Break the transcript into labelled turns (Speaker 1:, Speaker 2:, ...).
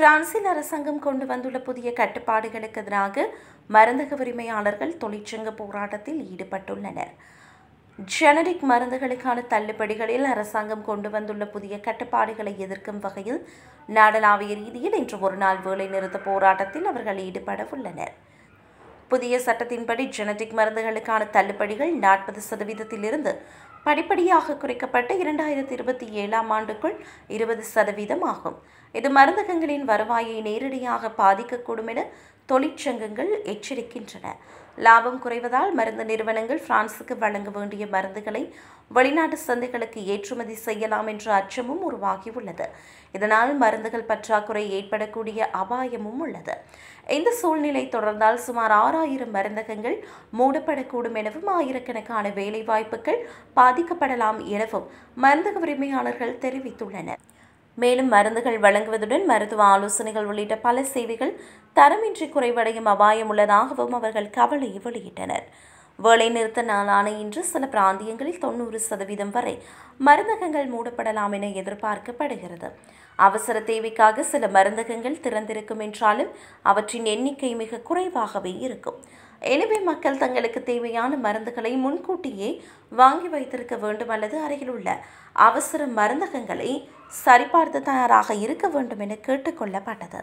Speaker 1: பிரான்சில் அரசாங்கம் கொண்டு வந்துள்ள புதிய கட்டுப்பாடுகளுக்கு எதிராக மருந்தக உரிமையாளர்கள் தொழிற்சங்க போராட்டத்தில் ஈடுபட்டுள்ளனர். ஜெனரிக் மருந்துகளுக்கான தள்ளுபடிகளில் அரசாங்கம் கொண்டு வந்துள்ள புதிய கட்டுப்பாடுகளை எதிர்க்கும் வகையில் நாடளாவிய ரீதியில் இன்று ஒருநாள் வேலைநிறுத்த போராட்டத்தில் அவர்கள் ஈடுபட உள்ளனர். புதிய சட்டத்தின்படி ஜெனரிக் மருந்துகளுக்கான தள்ளுபடிகள் 40% படிப்படியாக குறைக்கப்பட்டு 2027ஆம் ஆண்டுக்குள் 20% ஆகும். இது மருந்தகங்களின் வருவாயை நேரடியாக பாதிக்கக்கூடும் என தொழிற்சங்கங்கள் எச்சரிக்கின்றன. லாபம் குறைவதால் மருந்து நிறுவனங்கள் பிரான்சுக்கு வழங்க வேண்டிய மருந்துகளை வெளிநாட்டு சந்தைகளுக்கு ஏற்றுமதி செய்யலாம் என்ற அச்சமும் உருவாகியுள்ளது. இதனால் மருந்துகள் பற்றாக்குறை ஏற்படக்கூடிய அபாயமும் உள்ளது. இந்த சூழ்நிலை தொடர்ந்தால் சுமார் 6000 மருந்தகங்கள் மூடப்படக்கூடும் எனவும் ஆயிரக்கணக்கான வேலைவாய்ப்புகள் பாதிக்கப்படலாம் எனவும் மருந்தக உரிமையாளர்கள் தெரிவித்துள்ளனர். மேலும் மருந்துகள் வழங்குவதுடன் மருத்துவ ஆலோசனைகள் உள்ளிட்ட பல சேவைகள் தரமின்றி குறைவடையும் அபாயம் உள்ளதாகவும் அவர்கள் கவலை வெளியிட்டனர். வேலைநிறுத்த நாளான இன்று சில பிராந்தியங்களில் 90% வரை மருந்தகங்கள் மூடப்படலாம் என எதிர்பார்க்கப்படுகிறது. அவசர தேவைக்காக சில மருந்தகங்கள் திறந்திருக்கும் என்றாலும் அவற்றின் எண்ணிக்கை மிக குறைவாகவே இருக்கும். எனவே மக்கள் தங்களுக்கு தேவையான மருந்துகளை முன்கூட்டியே வாங்கி வைத்திருக்க வேண்டும் அல்லது அருகில் உள்ள அவசர மருந்தகங்களை சரிபார்த்து தயாராக இருக்க வேண்டும் என கேட்டுக்கொள்ளப்பட்டது.